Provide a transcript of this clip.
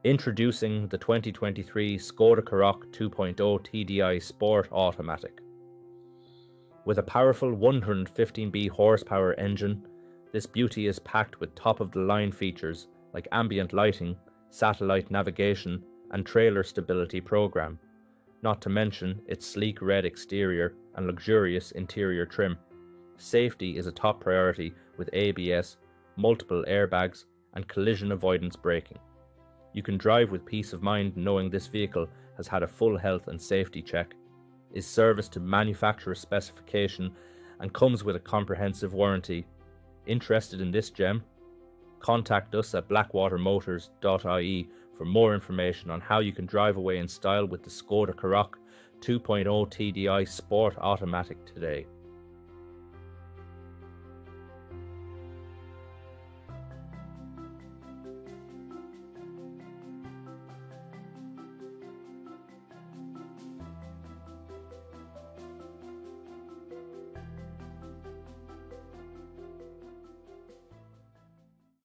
Introducing the 2023 Skoda Karoq 2.0 TDI Sport Automatic. With a powerful 115B horsepower engine, this beauty is packed with top-of-the-line features like ambient lighting, satellite navigation, and trailer stability program, not to mention its sleek red exterior and luxurious interior trim. Safety is a top priority with ABS, multiple airbags, and collision avoidance braking. You can drive with peace of mind knowing this vehicle has had a full health and safety check, is serviced to manufacturer specification, and comes with a comprehensive warranty. Interested in this gem? Contact us at blackwatermotors.ie for more information on how you can drive away in style with the Skoda Karoq 2.0 TDI Sport Automatic today.